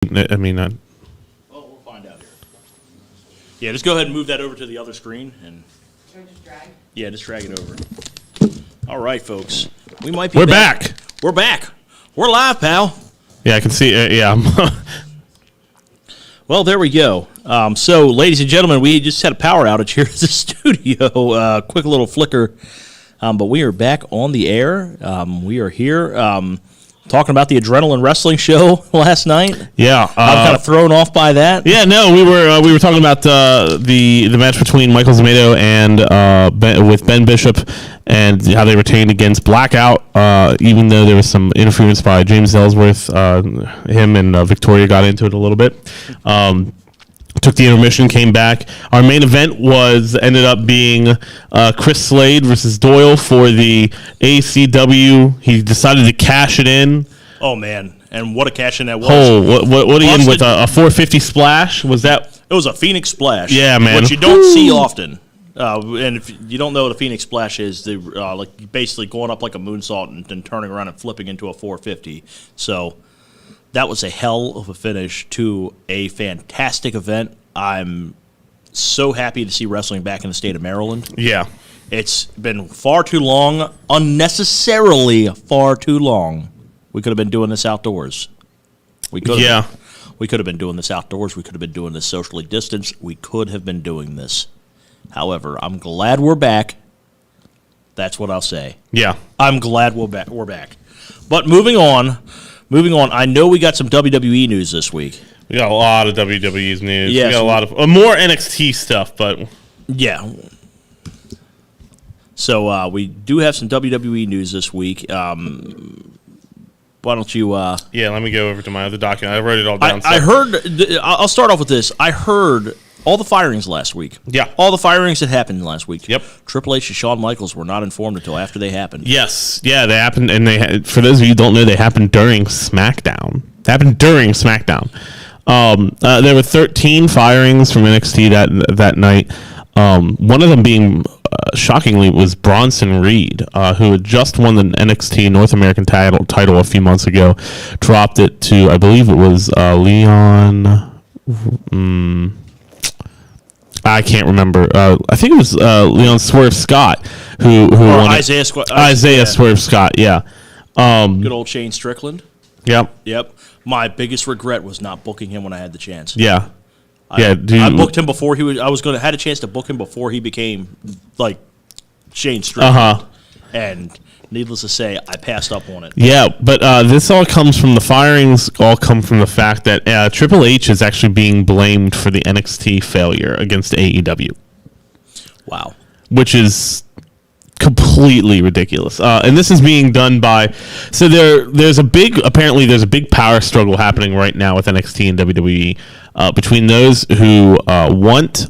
I mean, Well, we'll find out here. Yeah, just go ahead and move that over to the other screen. And Just drag? yeah, just drag it over. All right, folks. We might be we're back. We're back. We're live, pal. Yeah, I can see. Yeah. Well, there we go. So, ladies and gentlemen, we just had a power outage here at the studio. Quick little flicker. But we are back on the air. We are here talking about the Adrenaline Wrestling show last night. Yeah. I'm kind of thrown off by that. Yeah, no, we were talking about the match between Michael Zamato and with Ben Bishop and how they retained against Blackout, even though there was some interference by James Ellsworth. Him and Victoria got into it a little bit. Took the intermission, came back. Our main event ended up being Chris Slade versus Doyle for the ACW. He decided to cash it in. Oh, man. And what a cash in that was. Oh, what are you in with a 450 splash? Was that? It was a Phoenix Splash. Yeah, man. Which you don't see often. And if you don't know what a Phoenix Splash is, they like basically going up like a moonsault and then turning around and flipping into a 450. So that was a hell of a finish to a fantastic event. I'm so happy to see wrestling back in the state of Maryland. Yeah. It's been far too long, unnecessarily far too long. We could have been doing this outdoors. We could have been doing this outdoors. We could have been doing this socially distanced. We could have been doing this. However, I'm glad we're back. That's what I'll say. Yeah. I'm glad we're back. But moving on, I know we got some WWE news this week. We got a lot of WWE's news. Yes. We got a lot of more NXT stuff, but yeah. So we do have some WWE news this week. Why don't you? yeah, let me go over to my other document. I wrote it all down. I heard. I'll start off with this. I heard all the firings last week. Yeah. All the firings that happened last week. Yep. Triple H and Shawn Michaels were not informed until after they happened. Yes. Yeah, they happened, and for those of you who don't know, they happened during SmackDown. They happened during SmackDown. There were 13 firings from NXT that night. One of them being, shockingly, was Bronson Reed, who had just won the NXT North American title a few months ago. Dropped it to, I believe it was Leon. I can't remember. I think it was Leon Swerve Scott who won Isaiah Swerve Scott. Yeah. Good old Shane Strickland. Yep. My biggest regret was not booking him when I had the chance. Yeah. I booked him before he was. Had a chance to book him before he became like Shane Strickland. And needless to say, I passed up on it. Yeah, but this all comes from the firings. All come from the fact that Triple H is actually being blamed for the NXT failure against AEW. Wow, which is completely ridiculous. And this is being done by. So there's a big power struggle happening right now with NXT and WWE between those who want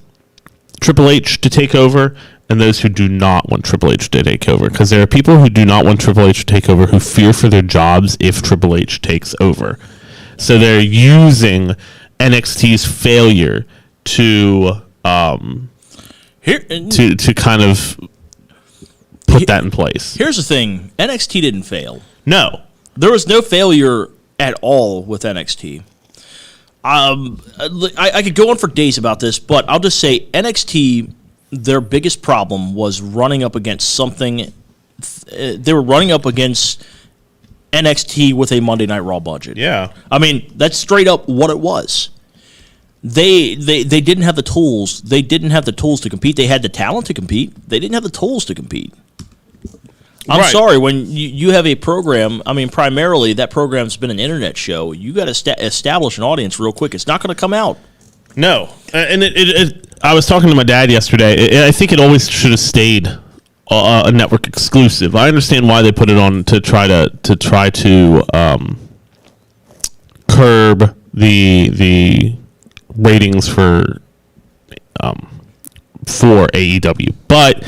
Triple H to take over and those who do not want Triple H to take over. Because there are people who do not want Triple H to take over who fear for their jobs if Triple H takes over. So they're using NXT's failure to kind of put that in place. Here's the thing. NXT didn't fail. No. There was no failure at all with NXT. I could go on for days about this, but I'll just say NXT, their biggest problem was running up against something. They were running up against NXT with a Monday Night Raw budget. Yeah. I mean, that's straight up what it was. They didn't have the tools. They didn't have the tools to compete. They had the talent to compete. They didn't have the tools to compete. I'm sorry, when you have a program, I mean, primarily that program's been an internet show. You got to establish an audience real quick. It's not going to come out. No. And I was talking to my dad yesterday. I think it always should have stayed a network exclusive. I understand why they put it on to try to curb the ratings for AEW. But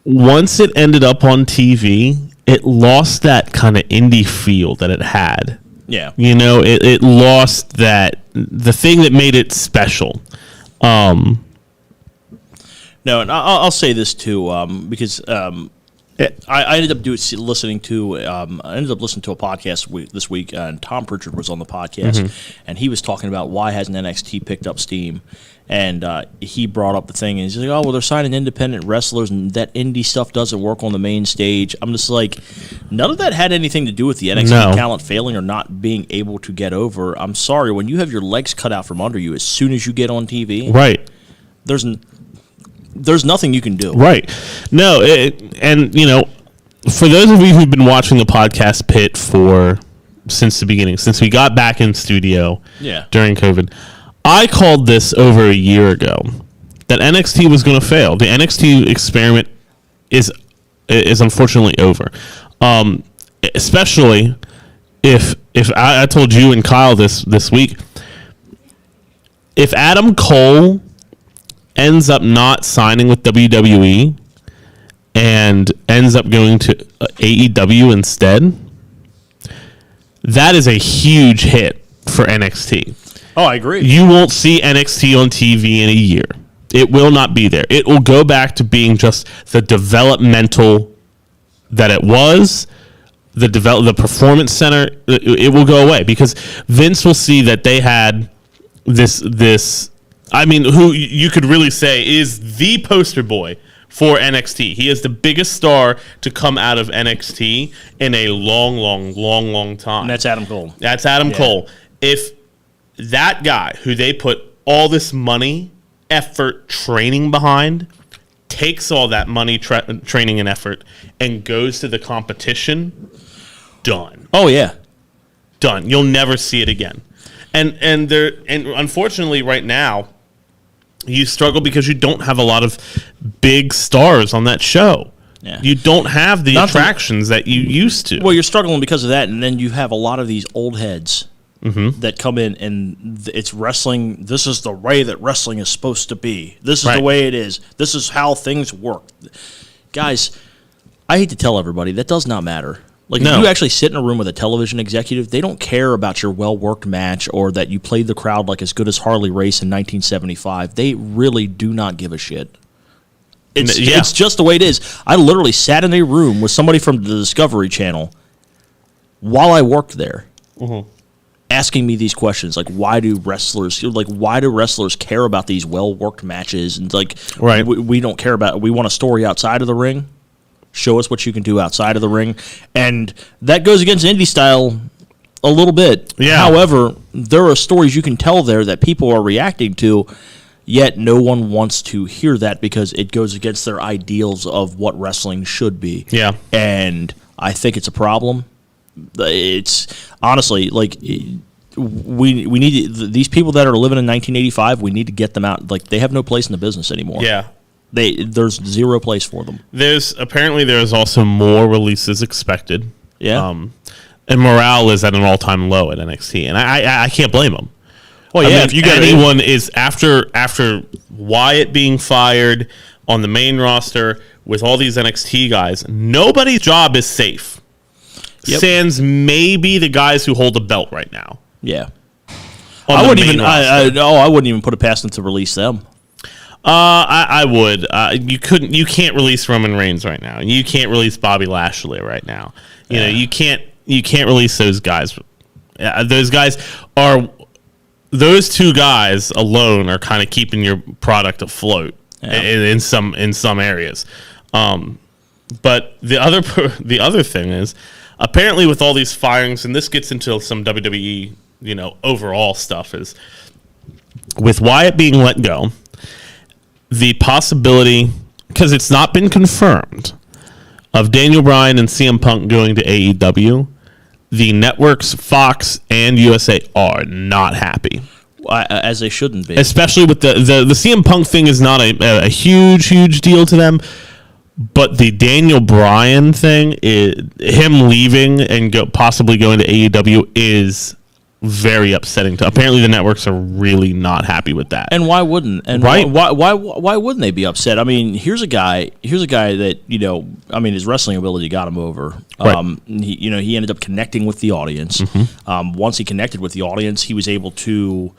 once it ended up on TV, it lost that kind of indie feel that it had. Yeah. You know, it lost the thing that made it special. No, and I'll say this too, because I ended up listening to a podcast this week, and Tom Pritchard was on the podcast, and he was talking about why hasn't NXT picked up steam, and he brought up the thing, and he's like, oh, well, they're signing independent wrestlers, and that indie stuff doesn't work on the main stage. I'm just like, none of that had anything to do with the NXT talent failing or not being able to get over. I'm sorry, when you have your legs cut out from under you as soon as you get on TV, right? There's nothing you can do. Right. No, and, you know, for those of you who've been watching the podcast pit since the beginning, since we got back in studio during COVID, I called this over a year ago that NXT was going to fail. The NXT experiment is unfortunately over. Especially if I told you and Kyle this week, if Adam Cole ends up not signing with WWE and ends up going to AEW instead, that is a huge hit for NXT. Oh, I agree. You won't see NXT on TV in a year. It will not be there. It will go back to being just the developmental that it was, the performance center. It will go away because Vince will see that they had this. I mean, who you could really say is the poster boy for NXT. He is the biggest star to come out of NXT in a long time. And that's Adam Cole. That's Adam Cole. If that guy who they put all this money, effort, training behind, takes all that money, training, and effort, and goes to the competition, done. Oh, yeah. Done. You'll never see it again. And unfortunately right now, you struggle because you don't have a lot of big stars on that show. Yeah. You don't have the attractions that you used to. Well, you're struggling because of that, and then you have a lot of these old heads that come in, and it's wrestling. This is the way that wrestling is supposed to be. This is the way it is. This is how things work. Guys, I hate to tell everybody, that does not matter. Like, if you actually sit in a room with a television executive, they don't care about your well-worked match or that you played the crowd like as good as Harley Race in 1975. They really do not give a shit. It's just the way it is. I literally sat in a room with somebody from the Discovery Channel while I worked there, asking me these questions, like, why do wrestlers care about these well-worked matches? And like, we don't care about it. We want a story outside of the ring. Show us what you can do outside of the ring. And that goes against indie style a little bit. Yeah. However, there are stories you can tell there that people are reacting to, yet no one wants to hear that because it goes against their ideals of what wrestling should be. Yeah. And I think it's a problem. It's honestly, like, we need these people that are living in 1985, we need to get them out. Like, they have no place in the business anymore. Yeah. There's zero place for them. There's also more releases expected. Yeah. And morale is at an all-time low at NXT, and I can't blame them. Well, yeah. I mean, if you got anyone is after Wyatt being fired on the main roster with all these NXT guys, nobody's job is safe. Yep. Sans maybe the guys who hold the belt right now. Yeah. I wouldn't even put it past them to release them. I would. You can't release Roman Reigns right now. You can't release Bobby Lashley right now. You know, you can't release those guys. Those two guys alone are kind of keeping your product afloat in some areas. But the other thing is, apparently with all these firings, and this gets into some WWE, overall stuff, is with Wyatt being let go, the possibility, because it's not been confirmed, of Daniel Bryan and CM Punk going to AEW, the networks Fox and USA are not happy. As they shouldn't be. Especially with the CM Punk thing is not a huge deal to them, but the Daniel Bryan thing, him leaving and possibly going to AEW, is very upsetting. Apparently, the networks are really not happy with that. And why wouldn't? And why wouldn't they be upset? I mean, here's a guy that his wrestling ability got him over. Right. He ended up connecting with the audience. Mm-hmm. Once he connected with the audience, he was able to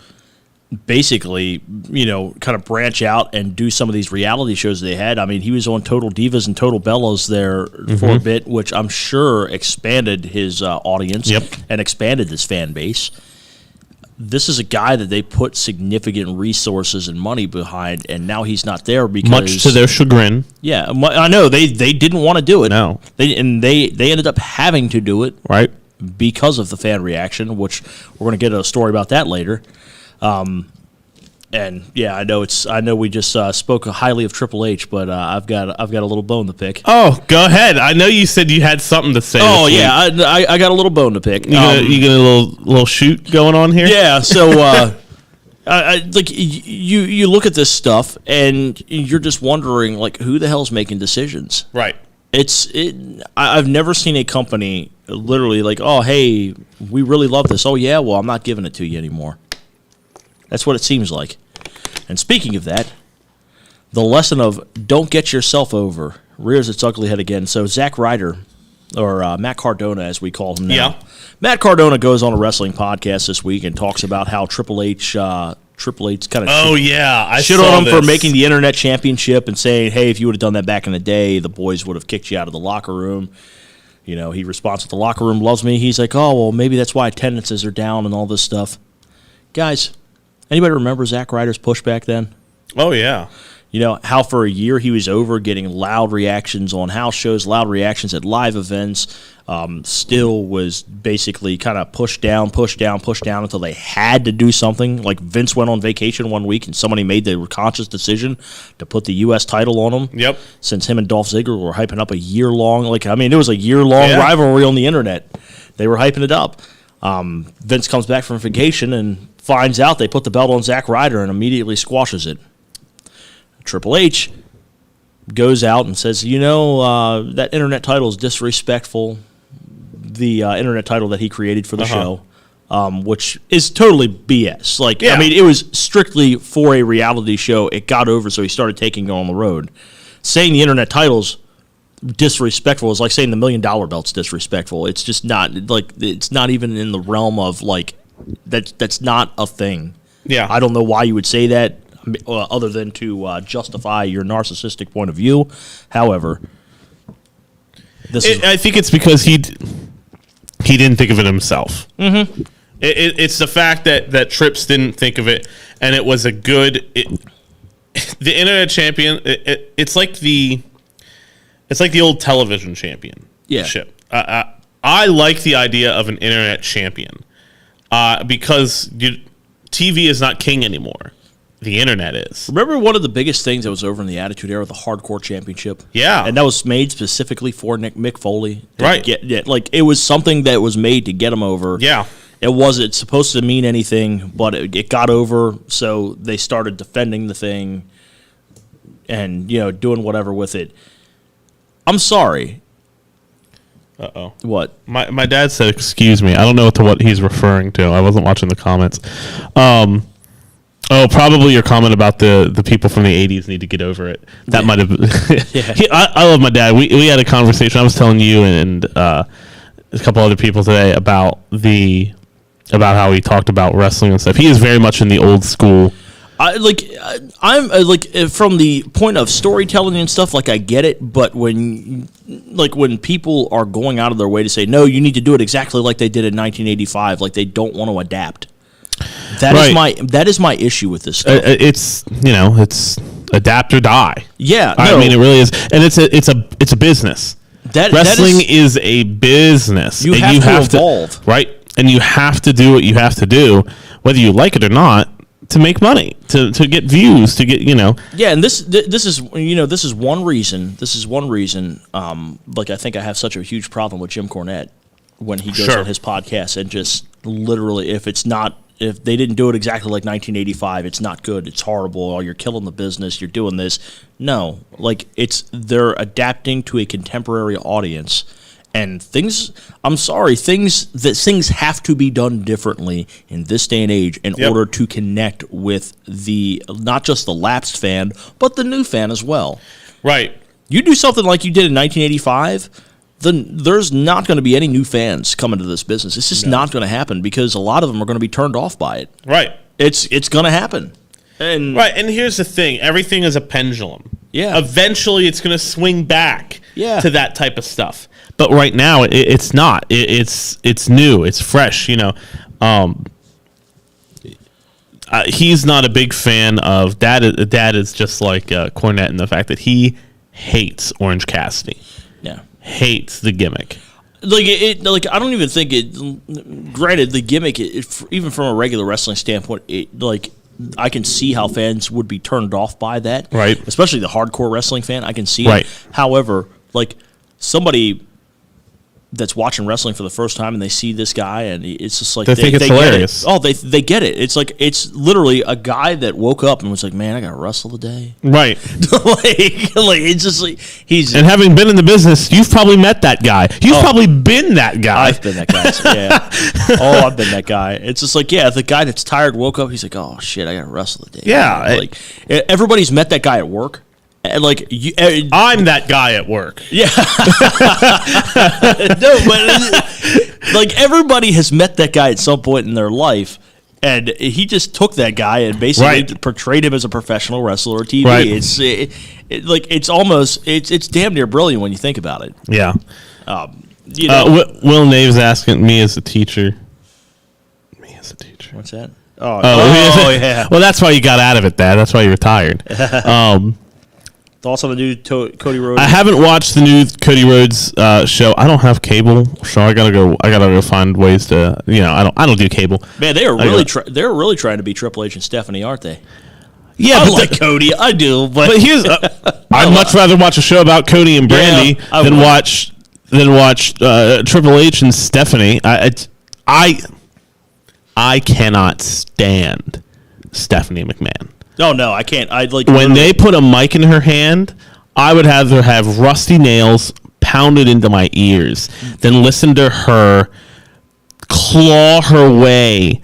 basically, kind of branch out and do some of these reality shows they had. I mean, he was on Total Divas and Total Bellas there for a bit, which I'm sure expanded his audience and expanded his fan base. This is a guy that they put significant resources and money behind, and now he's not there because... Much to their chagrin. Yeah, I know. They didn't want to do it. No. They ended up having to do it. Right. Because of the fan reaction, which we're going to get a story about that later. And yeah, I know we just spoke highly of Triple H, but I've got a little bone to pick. Oh, go ahead. I know you said you had something to say. Oh yeah, I got a little bone to pick. You got a little shoot going on here? Yeah. So like you look at this stuff and you're just wondering like who the hell's making decisions? Right. I've never seen a company literally like, oh hey, we really love this. Oh yeah, well I'm not giving it to you anymore. That's what it seems like. And speaking of that, the lesson of don't get yourself over rears its ugly head again. So Zack Ryder, or Matt Cardona as we call him now. Yeah. Matt Cardona goes on a wrestling podcast this week and talks about how Triple H kind of I shit on him for making the Internet Championship and saying, hey, if you would have done that back in the day, the boys would have kicked you out of the locker room. He responds that the locker room loves me. He's like, oh, well, maybe that's why attendances are down and all this stuff. Guys, anybody remember Zack Ryder's push back then? Oh, yeah. How for a year he was over getting loud reactions on house shows, loud reactions at live events, still was basically kind of pushed down until they had to do something. Like Vince went on vacation one week and somebody made the conscious decision to put the U.S. title on him. Yep. Since him and Dolph Ziggler were hyping up a year-long, it was a year-long rivalry on the internet. They were hyping it up. Vince comes back from vacation and finds out they put the belt on Zack Ryder and immediately squashes it. Triple H goes out and says, that internet title is disrespectful. The internet title that he created for the show, which is totally BS. It was strictly for a reality show. It got over, so he started taking it on the road. Saying the internet title's disrespectful is like saying the $1 million belt's disrespectful. It's just not, it's not even in the realm of, that's not a thing. Yeah. I don't know why you would say that. Other than to justify your narcissistic point of view. However, I think it's because he didn't think of it himself. Mm-hmm. It's the fact that Trips didn't think of it, and it was a good. The Internet Champion. It's like the old television championship. Yeah. I like the idea of an Internet Champion because TV is not king anymore. The internet is. Remember one of the biggest things that was over in the Attitude Era, the Hardcore Championship? Yeah. And that was made specifically for Mick Foley. Right. It was something that was made to get him over. Yeah. It wasn't supposed to mean anything, but it got over, so they started defending the thing and, doing whatever with it. I'm sorry. Uh-oh. What? My dad said, excuse me. I don't know what he's referring to. I wasn't watching the comments. Oh, probably your comment about the people from the 80s need to get over it. That might have... Yeah. I love my dad. We had a conversation. I was telling you and a couple other people today about how he talked about wrestling and stuff. He is very much in the old school. I'm from the point of storytelling and stuff, I get it, but when people are going out of their way to say, no, you need to do it exactly like they did in 1985, they don't want to adapt. That is my issue with this stuff. It's adapt or die. Yeah, I mean it really is, and it's a business. Wrestling is a business. You have to evolve, right? And you have to do what you have to do, whether you like it or not, to make money, to get views, to get Yeah, and this is one reason. I think I have such a huge problem with Jim Cornette when he goes on his podcast and just literally, if they didn't do it exactly like 1985, it's not good, it's horrible, or you're killing the business, you're doing this. No, they're adapting to a contemporary audience, and things have to be done differently in this day and age in order to connect with not just the lapsed fan, but the new fan as well. Right. You do something like you did in 1985, then there's not going to be any new fans coming to this business. It's just not going to happen because a lot of them are going to be turned off by it. Right. It's going to happen. And here's the thing. Everything is a pendulum. Yeah. Eventually, it's going to swing back Yeah. to that type of stuff. But right now, it's not. It's new. It's fresh, he's not a big fan of Dad is just like Cornette in the fact that he hates Orange Cassidy. Yeah. Hates the gimmick. Like I don't even think it. Granted, the gimmick, even from a regular wrestling standpoint, I can see how fans would be turned off by that. Right. Especially the hardcore wrestling fan. I can see right. it. However, like somebody that's watching wrestling for the first time and they see this guy and it's just like they think it's hilarious. Get it. Oh, they get it. It's like it's literally a guy that woke up and was like, "Man, I got to wrestle today." Right. like it's just like he's. And having been in the business, you've probably met that guy. You've probably been that guy. I've been that guy. So, yeah. I've been that guy. It's just like the guy that's tired woke up. He's like, "Oh shit, I got to wrestle today." Yeah. Like everybody's met that guy at work. And I'm that guy at work. Yeah. No, but like everybody has met that guy at some point in their life, and he just took that guy and basically portrayed him as a professional wrestler or TV. Right. It's damn near brilliant when you think about it. Yeah. Will Nave's asking me as a teacher. What's that? Yeah. Well, that's why you got out of it, Dad. That's why you retired. Thoughts on the new Cody Rhodes? I haven't watched the new Cody Rhodes show. I don't have cable, so I gotta go find ways to. I don't do cable. Man, they are really they're really trying to be Triple H and Stephanie, aren't they? Yeah, I like Cody. I do, but here's I'd much rather watch a show about Cody and Brandy than watch Triple H and Stephanie. I cannot stand Stephanie McMahon. No, I can't. When they put a mic in her hand, I would rather have rusty nails pounded into my ears than listen to her claw her way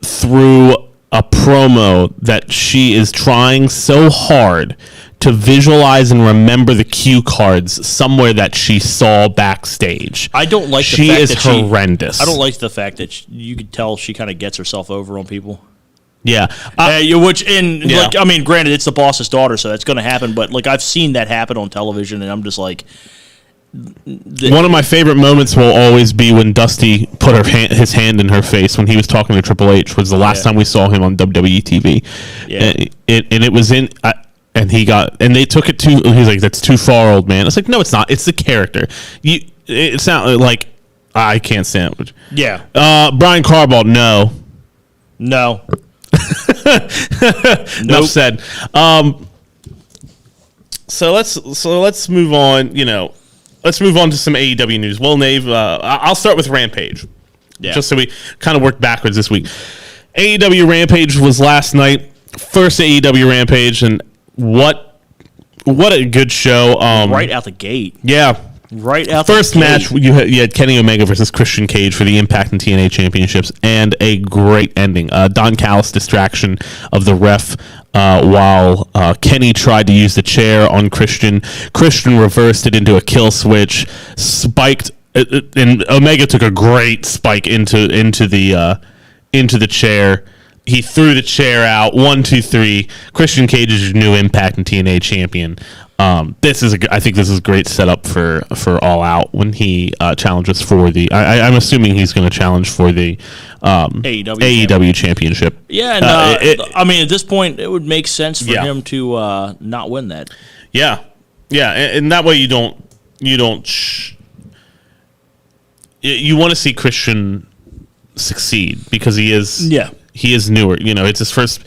through a promo that she is trying so hard to visualize and remember the cue cards somewhere that she saw backstage. I don't like the fact that she is horrendous. I don't like the fact that you could tell she kind of gets herself over on people. Yeah, granted, it's the boss's daughter, so that's going to happen. But I've seen that happen on television, and I'm just like, one of my favorite moments will always be when Dusty put his hand in her face when he was talking to Triple H. Was the last time we saw him on WWE TV. Yeah, and it was in. And they took it too. He's like, "That's too far, old man." It's like, no, it's not. It's the character. It sounds like I can't stand it. Yeah. Brian Carball, no. Enough said. So let's move on. Let's move on to some AEW news. Well, Nave, I'll start with Rampage. Yeah. Just so we kind of work backwards this week. AEW Rampage was last night. First AEW Rampage, and what a good show. Right out the gate. Yeah. Right out First the gate. match, you had Kenny Omega versus Christian Cage for the Impact and TNA championships, and a great ending. Don Callis distraction of the ref while Kenny tried to use the chair on Christian. Christian reversed it into a kill switch, spiked, and Omega took a great spike into the chair. He threw the chair out. 1, 2, 3. Christian Cage is your new Impact and TNA champion. I think this is a great setup for All Out when he challenges for the. I'm assuming he's going to challenge for the AEW championship. Yeah, and at this point, it would make sense for him to not win that. Yeah, and that way you want to see Christian succeed because he is. Yeah. He is newer. It's his first.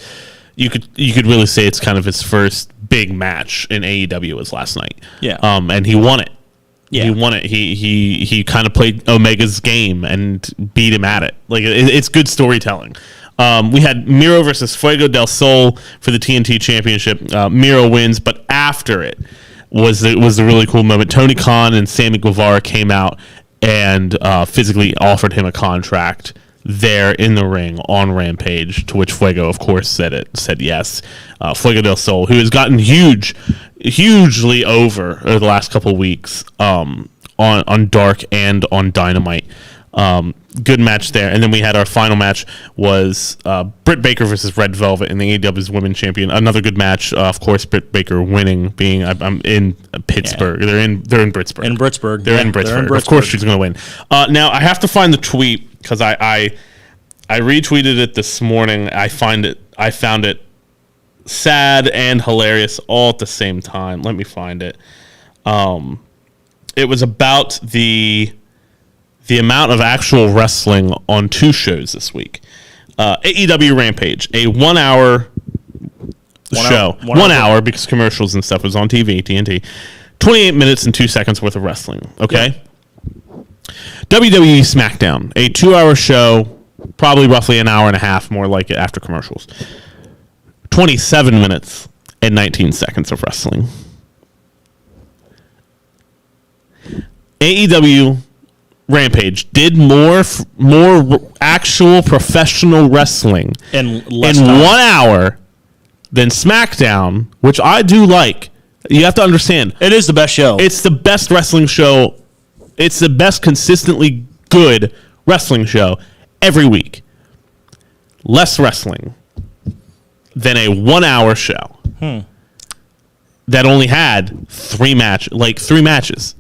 You could really say it's kind of his first big match in AEW was last night. Yeah. And he won it. Yeah. He won it. He kind of played Omega's game and beat him at it. It's good storytelling. We had Miro versus Fuego del Sol for the TNT Championship. Miro wins, but after it was the really cool moment. Tony Khan and Sammy Guevara came out and physically offered him a contract there in the ring on Rampage, to which Fuego, of course, said yes. Fuego del Sol, who has gotten hugely over the last couple of weeks, on Dark and on Dynamite. Good match there. And then we had our final match was Britt Baker versus Red Velvet in the AEW's Women's Champion. Another good match. Of course, Britt Baker winning. Being I'm in Pittsburgh. Yeah. They're in Britsburg. In Britsburg. They're in Britsburg. Of course, she's going to win. Now I have to find the tweet because I retweeted it this morning. I found it sad and hilarious all at the same time. Let me find it. It was about the amount of actual wrestling on 2 shows this week. AEW Rampage, a 1 hour show. 1 hour because commercials and stuff was on TV, TNT. 28 minutes and 2 seconds worth of wrestling. Okay. Yeah. WWE SmackDown, a 2 hour show, probably roughly an hour and a half, more like it after commercials. 27 minutes and 19 seconds of wrestling. AEW Rampage did more actual professional wrestling in 1 hour than SmackDown, which I do like. You have to understand. It is the best show. It's the best wrestling show. It's the best consistently good wrestling show every week. Less wrestling than a 1 hour show that only had 3 matches.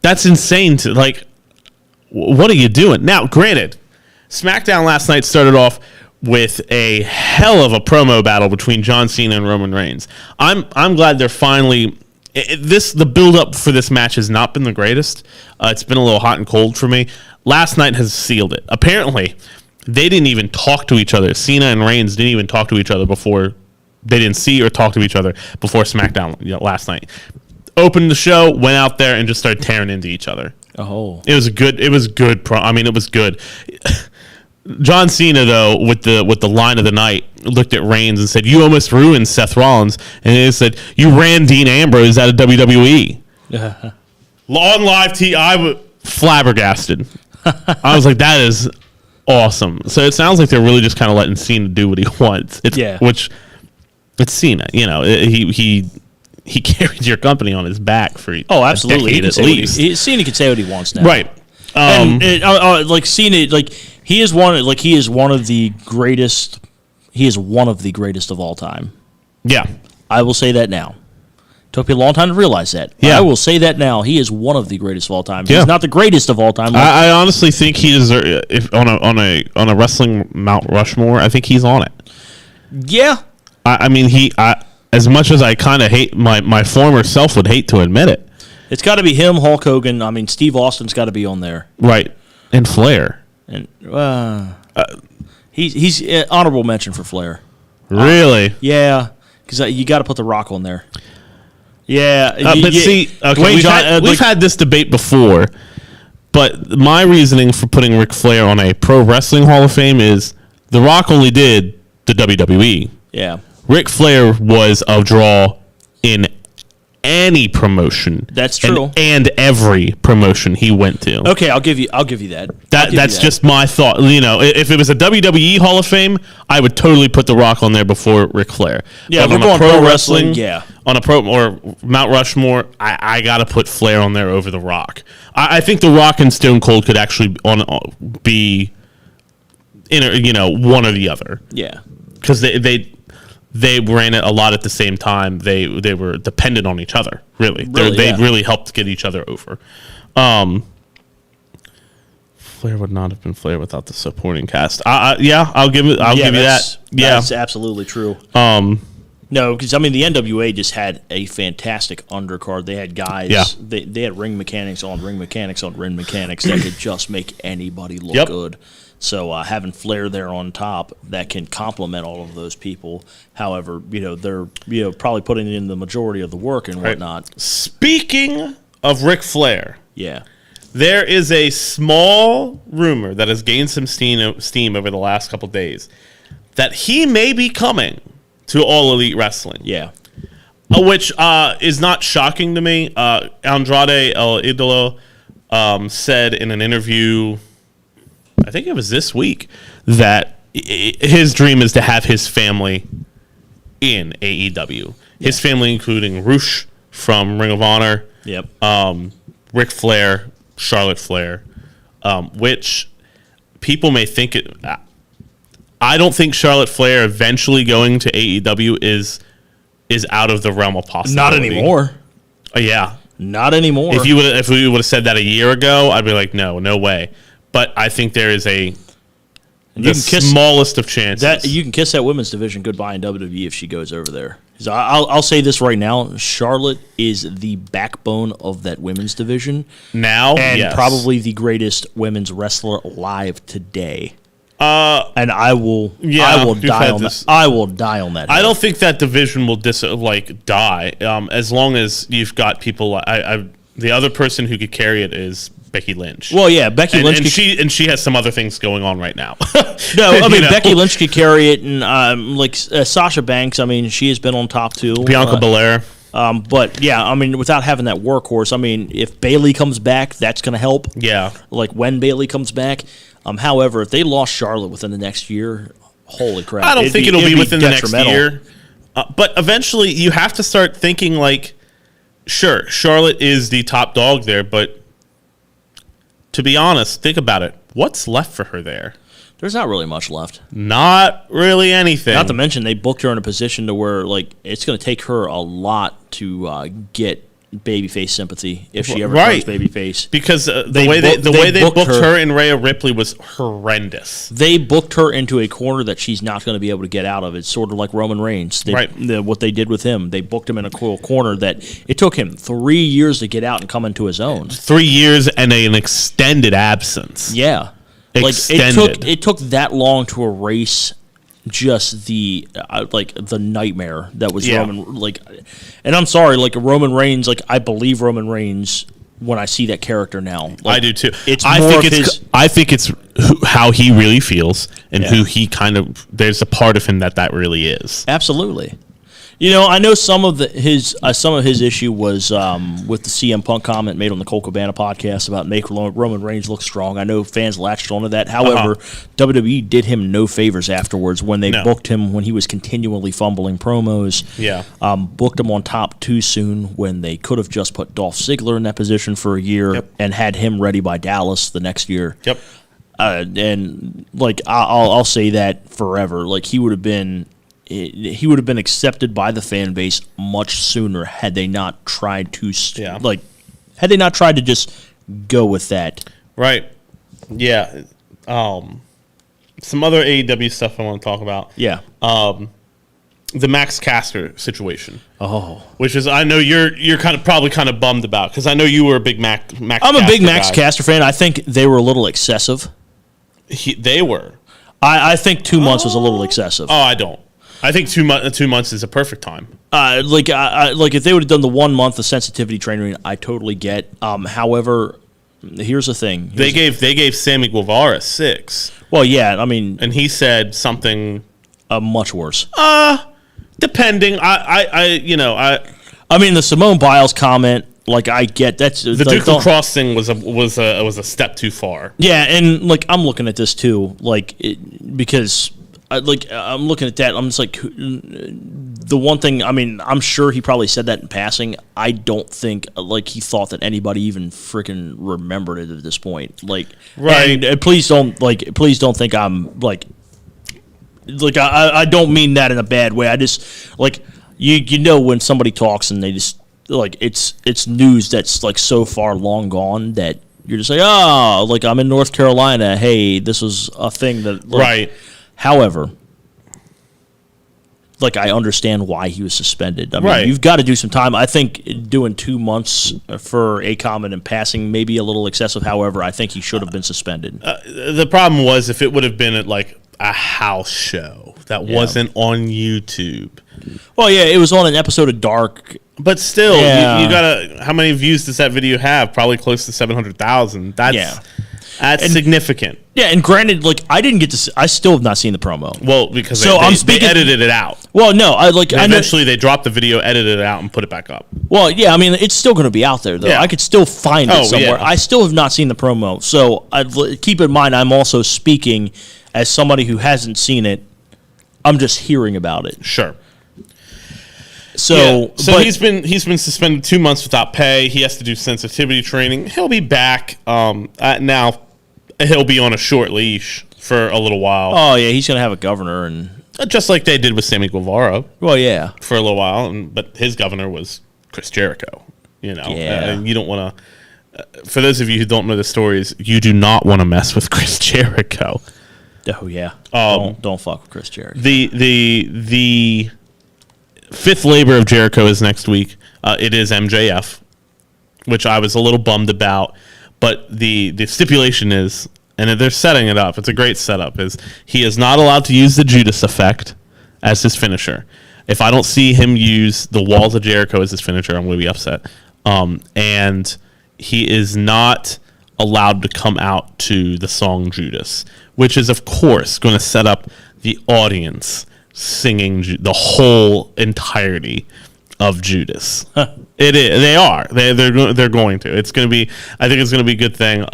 That's insane to what are you doing? Now, granted, SmackDown last night started off with a hell of a promo battle between John Cena and Roman Reigns. I'm glad they're finally the build up for this match has not been the greatest. It's been a little hot and cold for me. Last night has sealed it. Apparently, they didn't even talk to each other. Cena and Reigns didn't even talk to each other before. They didn't see or talk to each other before SmackDown last night. Opened the show, went out there, and just started tearing into each other. Oh, it was good. It was good. It was good. John Cena, though, with the line of the night, looked at Reigns and said, "You almost ruined Seth Rollins," and he said, "You ran Dean Ambrose out of WWE." On live TV, I was flabbergasted. I was like, "That is awesome." So it sounds like they're really just kind of letting Cena do what he wants. Which it's Cena. He carries your company on his back for absolutely. A decade at least. Cena can say what he wants now, right? Cena, he is one of the greatest. He is one of the greatest of all time. Yeah, I will say that now. Took me a long time to realize that. Yeah, I will say that now. He is one of the greatest of all time. He's not the greatest of all time. I honestly think he deserves. If on a wrestling Mount Rushmore, I think he's on it. Yeah, as much as I kind of hate my former self would hate to admit it. It's got to be him, Hulk Hogan. Steve Austin's got to be on there. Right. And Flair. And he's honorable mention for Flair. Really? Yeah, because you got to put The Rock on there. Yeah. We've had this debate before, but my reasoning for putting Ric Flair on a Pro Wrestling Hall of Fame is The Rock only did the WWE. Yeah. Ric Flair was a draw in any promotion. That's true. And every promotion he went to. Okay, I'll give you that. That's just my thought. If it was a WWE Hall of Fame, I would totally put The Rock on there before Ric Flair. Yeah, but on pro wrestling, on a pro or Mount Rushmore, I got to put Flair on there over The Rock. I think The Rock and Stone Cold could actually be one or the other. Yeah, because they ran it a lot at the same time. They were dependent on each other. They really helped get each other over. Flair would not have been Flair without the supporting cast. I'll give you that. Yeah, that's absolutely true. No, because the NWA just had a fantastic undercard. They had guys. Yeah. They had ring mechanics that could just make anybody look good. So having Flair there on top that can complement all of those people. However, they're probably putting in the majority of the work and whatnot. Right. Speaking of Ric Flair, yeah, there is a small rumor that has gained some steam over the last couple days that he may be coming to All Elite Wrestling. Yeah, which is not shocking to me. Andrade El Idolo said in an interview, I think it was this week, that his dream is to have his family in AEW. His family, including Rush from Ring of Honor, Yep. Ric Flair, Charlotte Flair, which people may think it. I don't think Charlotte Flair eventually going to AEW is out of the realm of possibility. Not anymore. Yeah. Not anymore. If we would have said that a year ago, I'd be like, no way. But I think there is the smallest of chances. That you can kiss that women's division goodbye in WWE if she goes over there. I'll say this right now: Charlotte is the backbone of that women's division now, and probably the greatest women's wrestler alive today. And I will die on that. I will die on that. I don't think that division will die. As long as you've got people. The other person who could carry it is Becky Lynch. Well, yeah, Becky Lynch, and she has some other things going on right now. No, I mean Becky Lynch could carry it, and Sasha Banks. I mean, she has been on top too. Bianca Belair. But yeah, I mean, without having that workhorse, I mean, if Bayley comes back, that's going to help. Yeah, like when Bayley comes back. However, if they lost Charlotte within the next year, holy crap! I don't think it'll be within the next year. But eventually, you have to start thinking like, sure, Charlotte is the top dog there, but to be honest, think about it. What's left for her there? There's not really much left. Not really anything. Not to mention, they booked her in a position to where it's going to take her a lot to get babyface sympathy if she ever turns babyface. Because the way they booked her and Rhea Ripley was horrendous. They booked her into a corner that she's not going to be able to get out of. It's sort of like Roman Reigns. What they did with him, they booked him in a corner that it took him 3 years to get out and come into his own. 3 years and an extended absence. Yeah. Extended. It took that long to erase just the nightmare that was Roman. And I'm sorry, Roman Reigns. I believe Roman Reigns when I see that character now. I do too. I think it's how he really feels and who he kind of. There's a part of him that really is. Absolutely. I know some of his issue was with the CM Punk comment made on the Cole Cabana podcast about make Roman Reigns look strong. I know fans latched onto that. However, WWE did him no favors afterwards when they booked him when he was continually fumbling promos. Yeah, booked him on top too soon when they could have just put Dolph Ziggler in that position for a year and had him ready by Dallas the next year. Yep. And I'll say that forever. He would have been. He would have been accepted by the fan base much sooner had they not tried to had they not tried to just go with that. Right. Yeah. Some other AEW stuff I want to talk about. Yeah. The Max Caster situation. Oh. Which is I know you're probably bummed about because I know you were a big Max I'm a big Max Caster fan. I think they were a little excessive. They were. I think 2 months was a little excessive. Oh, I don't. I think 2 months is a perfect time. If they would have done the 1 month of sensitivity training, I totally get. However, here's the thing: they gave Sammy Guevara 6. Well, yeah, I mean, and he said something much worse. Depending, I mean, the Simone Biles comment. I get that's the Duke Lacrosse thing was a step too far. Yeah, and I'm looking at this too, because. I'm looking at that. I'm just the one thing. I mean, I'm sure he probably said that in passing. I don't think he thought that anybody even freaking remembered it at this point. Right. And please don't think I'm I don't mean that in a bad way. I just when somebody talks and they just it's news that's so far long gone that you're just I'm in North Carolina. Hey, this was a thing that right. However, I understand why he was suspended. I mean, right. You've got to do some time. I think doing 2 months for a comment and passing may be a little excessive. However, I think he should have been suspended. The problem was if it would have been at a house show that wasn't on YouTube. Well, yeah, it was on an episode of Dark. But still, you gotta. How many views does that video have? Probably close to 700,000. That's significant. Yeah, and granted, I didn't get to. I still have not seen the promo. Well, because they edited it out. Well, no, eventually they dropped the video, edited it out, and put it back up. Well, yeah, I mean, it's still going to be out there though. Yeah. I could still find it somewhere. Yeah. I still have not seen the promo, so keep in mind I'm also speaking as somebody who hasn't seen it. I'm just hearing about it. Sure. So he's been suspended 2 months without pay. He has to do sensitivity training. He'll be back. Now he'll be on a short leash for a little while. Oh yeah, he's gonna have a governor, and just like they did with Sammy Guevara. Well, yeah, for a little while, but his governor was Chris Jericho. And you don't want to. For those of you who don't know the stories, you do not want to mess with Chris Jericho. Oh yeah, don't fuck with Chris Jericho. The fifth labor of Jericho is next week. It is MJF, which I was a little bummed about, but the stipulation is, and they're setting it up. It's a great setup. Is he is not allowed to use the Judas effect as his finisher. If I don't see him use the Walls of Jericho as his finisher, I'm going to be upset. And he is not allowed to come out to the song Judas, which is, of course, going to set up the audience singing the whole entirety of Judas. It is. They are. They're going to. It's going to be. I think it's going to be a good thing.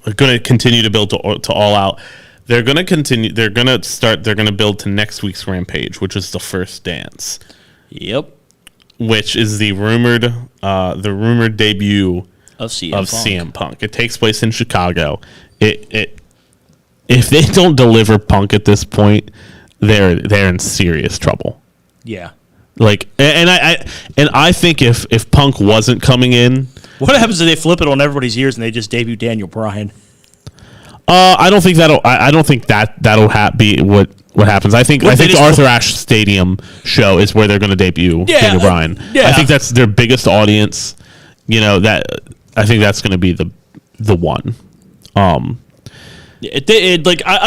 They're going to continue to build to All Out. They're going to continue. They're going to start. They're going to build to next week's Rampage, which is the first dance. Yep. Which is the rumored debut of CM Punk. It takes place in Chicago. If they don't deliver Punk at this point, they're in serious trouble. Yeah. I think if Punk wasn't coming in, what happens if they flip it on everybody's ears and they just debut Daniel Bryan? I don't think that'll be what happens. I think the Arthur Ashe Stadium show is where they're going to debut Daniel Bryan. Yeah. I think that's their biggest audience. I think that's going to be the one. I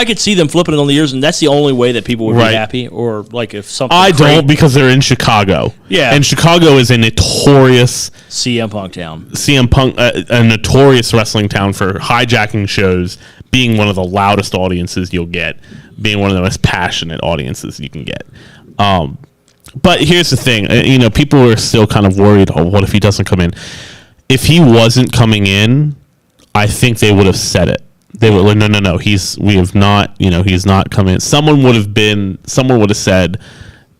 could see them flipping it on the ears, and that's the only way that people would be happy. Or if something. I don't, because they're in Chicago. Yeah, and Chicago is a notorious CM Punk town. CM Punk, a notorious wrestling town for hijacking shows, being one of the loudest audiences you'll get, being one of the most passionate audiences you can get. But here's the thing, people are still kind of worried. Oh, what if he doesn't come in? If he wasn't coming in, I think they would have said it. They were like, no. He's not coming in. Someone would have said,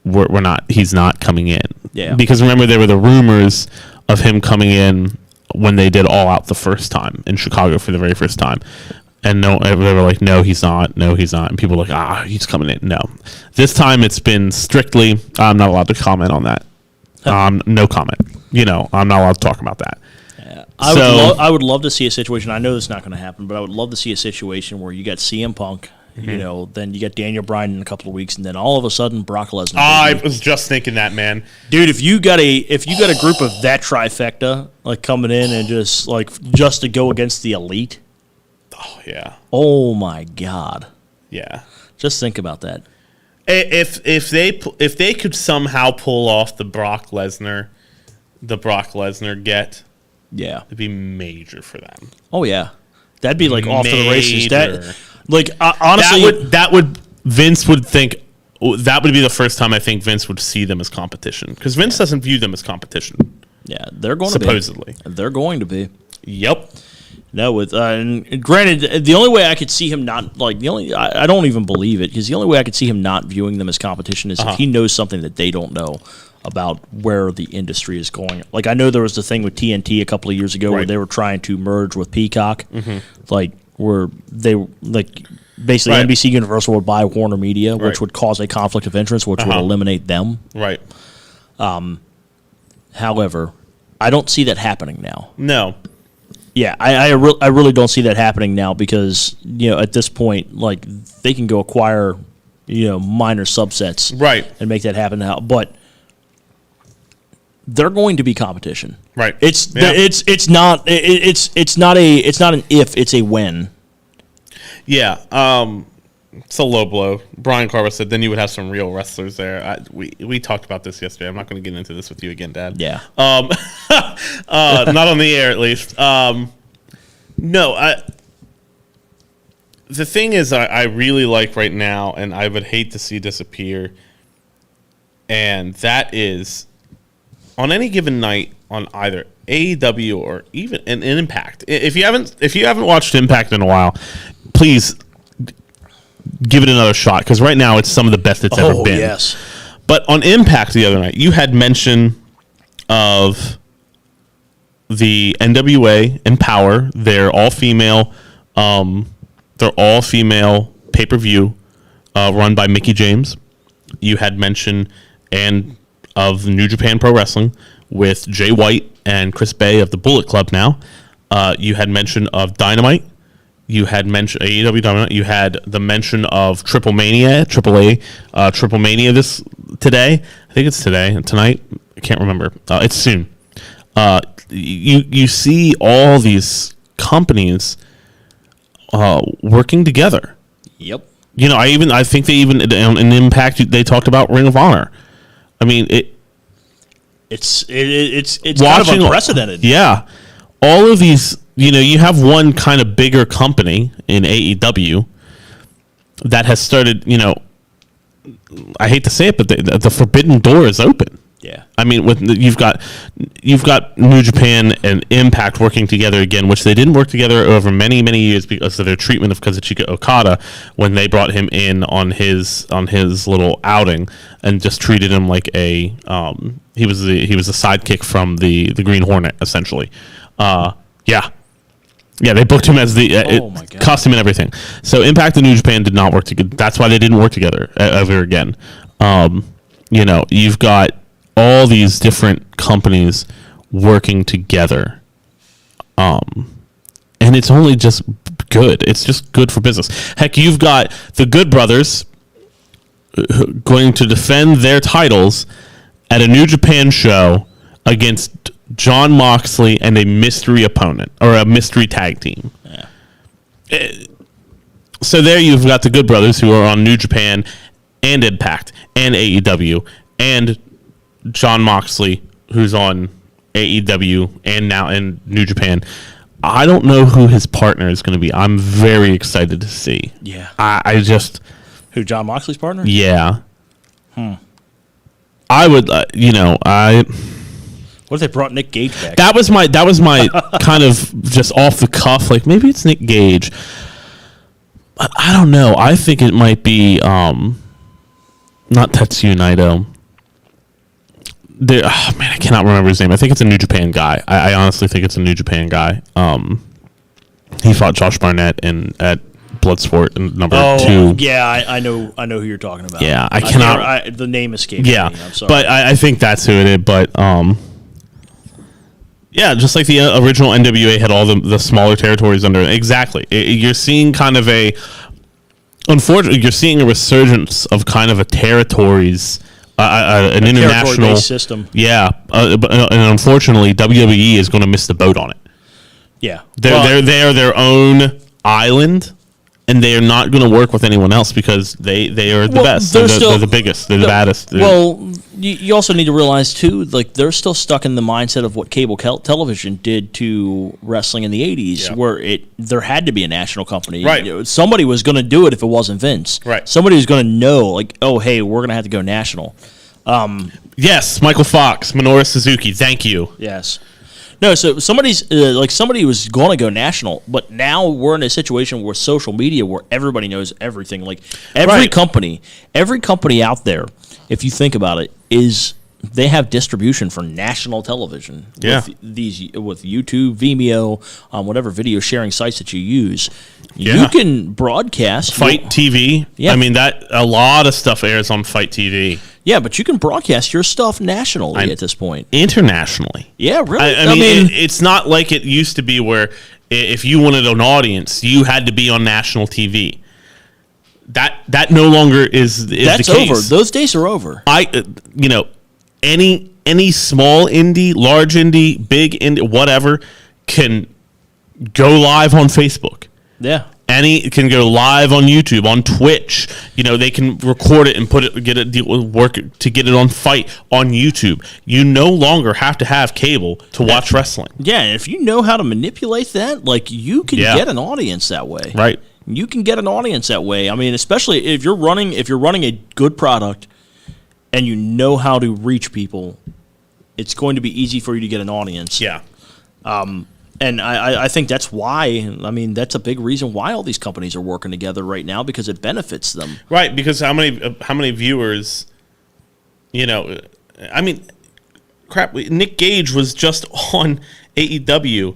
we're not. He's not coming in. Yeah. Because remember, there were the rumors of him coming in when they did All Out the first time in Chicago for the very first time, and they were like, no, he's not. No, he's not. And people were like, he's coming in. No, this time it's been strictly, I'm not allowed to comment on that. No comment. I'm not allowed to talk about that. I would love to see a situation. I know it's not going to happen, but I would love to see a situation where you got CM Punk, then you got Daniel Bryan in a couple of weeks, and then all of a sudden Brock Lesnar. I was just thinking that, man, dude. If you got a group of that trifecta coming in and just to go against the elite. Oh yeah. Oh my God. Yeah. Just think about that. If they could somehow pull off the Brock Lesnar get. Yeah, it'd be major for them. Oh yeah, that'd be off to the races. Honestly, that would Vince would think that would be the first time I think Vince would see them as competition, because Vince doesn't view them as competition. Yeah, they're going supposedly. To be. They're going to be. Yep. No, and granted, the only way I could see him not I don't even believe it, because the only way I could see him not viewing them as competition is if he knows something that they don't know about where the industry is going. I know there was the thing with TNT a couple of years ago where they were trying to merge with Peacock, where they basically NBC Universal would buy Warner Media, which would cause a conflict of interest, which would eliminate them. Right. However, I don't see that happening now. No. Yeah, I really don't see that happening now, because at this point, they can go acquire minor subsets, and make that happen now, but. They're going to be competition, right? It's not an if, it's a when. Yeah, it's a low blow. Brian Carver said then you would have some real wrestlers there. We talked about this yesterday. I'm not going to get into this with you again, Dad. Yeah. Not on the air at least. No, the thing is, I really like right now, and I would hate to see disappear, and that is. On any given night on either AEW or even an Impact, if you haven't watched Impact in a while, please give it another shot, because right now it's some of the best it's ever been. Yes. But on Impact the other night, you had mention of the NWA Empower. They're all female. Pay-per-view run by Mickie James. You had mention of New Japan Pro Wrestling with Jay White and Chris Bay of the Bullet Club now. You had mention of Dynamite. You had mentioned AEW Dynamite. You had the mention of Triple Mania today. I think it's today and tonight. I can't remember. It's soon. You see all these companies working together. Yep. I think they even in Impact they talked about Ring of Honor. I mean it's kind of unprecedented. Yeah. All of these, you have one kind of bigger company in AEW that has started, I hate to say it, but the forbidden door is open. Yeah. I mean, you've got New Japan and Impact working together again, which they didn't work together over many, many years because of their treatment of Kazuchika Okada when they brought him in on his little outing and just treated him like he was a sidekick from the Green Hornet essentially. Yeah, they booked him as the costume and everything. So Impact and New Japan did not work together. That's why they didn't work together ever again. You've got all these different companies working together. And it's only just good. It's just good for business. Heck, you've got the Good Brothers going to defend their titles at a New Japan show against Jon Moxley and a mystery opponent or a mystery tag team. Yeah. So there you've got the Good Brothers who are on New Japan and Impact and AEW and Jon Moxley who's on AEW and now in New Japan. I don't know who his partner is going to be. I'm very excited to see. Yeah. I just... Who, Jon Moxley's partner? Yeah. I would, What if they brought Nick Gage back? That was my kind of just off the cuff. Like maybe it's Nick Gage. But I don't know. I think it might be not Tetsuya Naito. I cannot remember his name. I think it's a New Japan guy. I honestly think it's a New Japan guy. He fought Josh Barnett at Bloodsport number 2. Yeah, I know who you're talking about. Yeah, I cannot. The name escapes me. I'm sorry. But I think that's who it is. But yeah, just like the original NWA had all the smaller territories under it. Exactly. You're seeing kind of unfortunately, you're seeing a resurgence of kind of a territories, an international system. Yeah, and unfortunately, WWE is going to miss the boat on it. Yeah, they are their own island. And they are not going to work with anyone else because they are the best. They're the biggest. They're the baddest. You also need to realize, too, like they're still stuck in the mindset of what cable television did to wrestling in the 80s, where there had to be a national company. Right. Somebody was going to do it if it wasn't Vince. Right. Somebody was going to know, like, oh, hey, we're going to have to go national. Yes, Michael Fox, Minoru Suzuki, thank you. Yes. No, so somebody was going to go national, but now we're in a situation where social media, where everybody knows everything. Like every company out there, if you think about it, they have distribution for national television. Yeah. With YouTube, Vimeo, whatever video sharing sites that you use, yeah. You can broadcast Fight TV. Yeah. I mean a lot of stuff airs on Fight TV. Yeah, but you can broadcast your stuff nationally at this point. Internationally. Yeah, really. I mean it's not like it used to be where if you wanted an audience, you had to be on national TV. That no longer is That's the case. Over. Those days are over. Any small indie, large indie, big indie, whatever, can go live on Facebook. Yeah. Any can go live on YouTube, on Twitch. They can record it and get it on Fight on YouTube. You no longer have to have cable to watch wrestling. Yeah, and if you know how to manipulate that, like you can get an audience that way. Right. You can get an audience that way. I mean, especially if you're running a good product and you know how to reach people, it's going to be easy for you to get an audience. Yeah. And I think that's why, that's a big reason why all these companies are working together right now, because it benefits them. Right, because how many viewers You know, I mean, crap. Nick Gage was just on AEW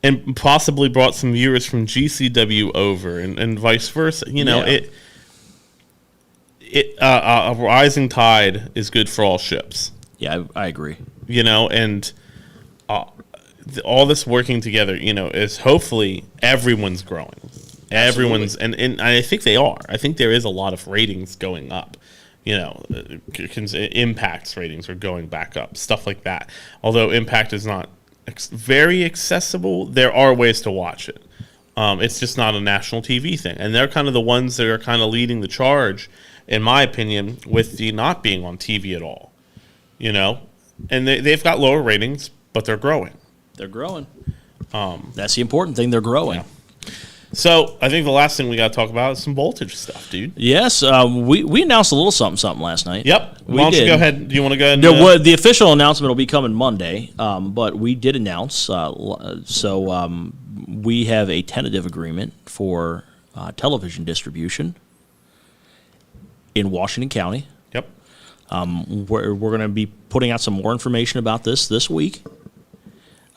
and possibly brought some viewers from GCW over, and vice versa. You know, a rising tide is good for all ships. Yeah, I agree. You know, and all this working together, you know, is hopefully everyone's growing. Absolutely. Everyone's, and I think they are. I think there is a lot of ratings going up. You know, Impact's ratings are going back up, stuff like that. Although Impact is not very accessible, there are ways to watch it. It's just not a national TV thing. And they're kind of the ones that are kind of leading the charge, in my opinion, with the not being on TV at all. You know? And they've got lower ratings, but they're growing. They're growing. That's the important thing. They're growing. Yeah. So I think the last thing we got to talk about is some Voltage stuff, dude. Yes, we announced a little something last night. Yep. Why don't you go ahead? Do you want to go ahead? The official announcement will be coming Monday, but we did announce. We have a tentative agreement for television distribution in Washington County. Yep. We're going to be putting out some more information about this week.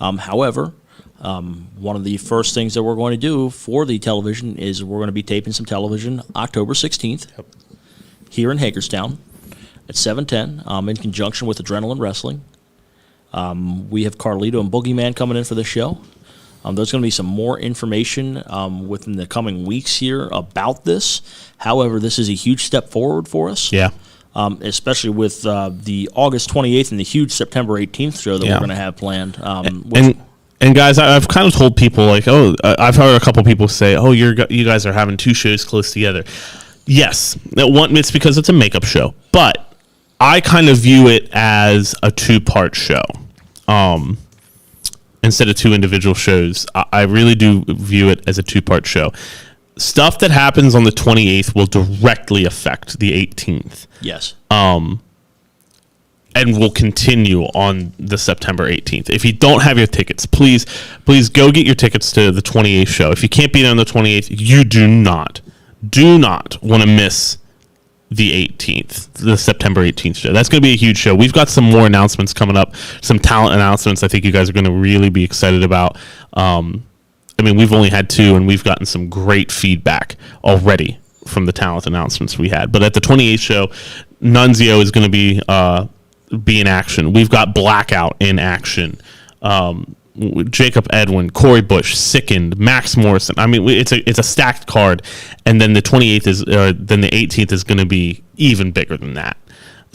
However, one of the first things that we're going to do for the television is we're going to be taping some television October 16th here in Hagerstown at 7:10 in conjunction with Adrenaline Wrestling. We have Carlito and Boogeyman coming in for the show. There's going to be some more information within the coming weeks here about this. However, this is a huge step forward for us. Yeah. Especially with the August 28th and the huge September 18th show that we're going to have planned. And guys, I've kind of told people, like, I've heard a couple people say, you guys are having two shows close together. Yes, it's because it's a makeup show, but I kind of view it as a two-part show instead of two individual shows. I really do view it as a two-part show. Stuff that happens on the 28th will directly affect the 18th. Yes. And will continue on the September 18th. If you don't have your tickets, please go get your tickets to the 28th show. If you can't be there on the 28th, you do not want to miss the 18th, the September 18th show. That's going to be a huge show. We've got some more announcements coming up, some talent announcements I think you guys are going to really be excited about. I mean, we've only had 2, and we've gotten some great feedback already from the talent announcements we had. But at the 28th show, Nunzio is going to be in action. We've got Blackout in action. Jacob Edwin, Corey Bush, Sickened, Max Morrison. I mean, it's a stacked card. And then the 28th then the 18th is going to be even bigger than that.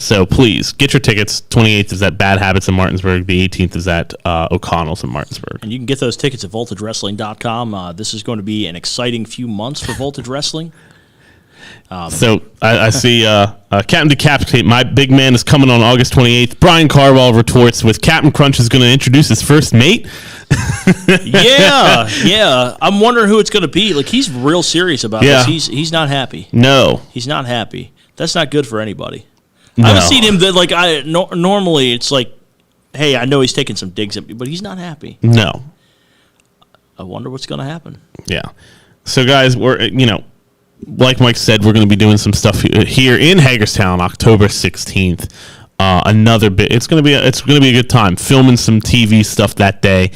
So please get your tickets. 28th is at Bad Habits in Martinsburg. The 18th is at O'Connell's in Martinsburg. And you can get those tickets at VoltageWrestling.com. This is going to be an exciting few months for Voltage Wrestling. So I see Captain Decapitate, my big man, is coming on August 28th. Brian Carwell retorts with Captain Crunch is going to introduce his first mate. Yeah. I'm wondering who it's going to be. Like, he's real serious about this. He's not happy. No. He's not happy. That's not good for anybody. No. I've seen him normally it's like, hey, I know he's taking some digs at me, but he's not happy. No. I wonder what's going to happen. Yeah. So, guys, we're, like Mike said, we're going to be doing some stuff here in Hagerstown, October 16th. Another bit. It's going to be a good time. Filming some TV stuff that day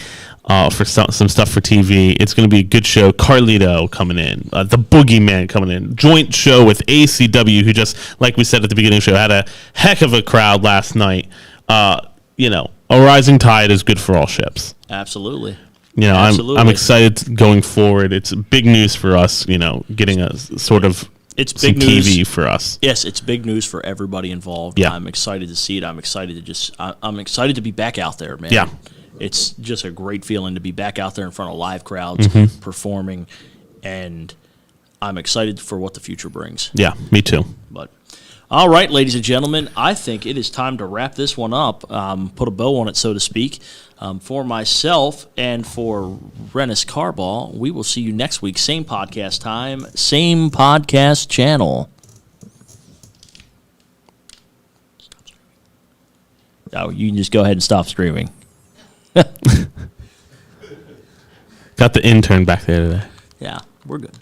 for some stuff for TV. It's going to be a good show. Carlito coming in, the Boogeyman coming in. Joint show with ACW, who just, like we said at the beginning of the show, had a heck of a crowd last night. A rising tide is good for all ships. Absolutely. I'm excited going forward. It's big news for us, getting a sort of it's big news. TV for us. Yes, it's big news for everybody involved. Yeah. I'm excited to see it. I'm excited to be back out there, man. Yeah. It's just a great feeling to be back out there in front of live crowds, performing, and I'm excited for what the future brings. Yeah, me too. But all right, ladies and gentlemen, I think it is time to wrap this one up, put a bow on it, so to speak. For myself and for Rennis Carball, we will see you next week. Same podcast time, same podcast channel. Oh, you can just go ahead and stop streaming. Got the intern back there today. Yeah, we're good.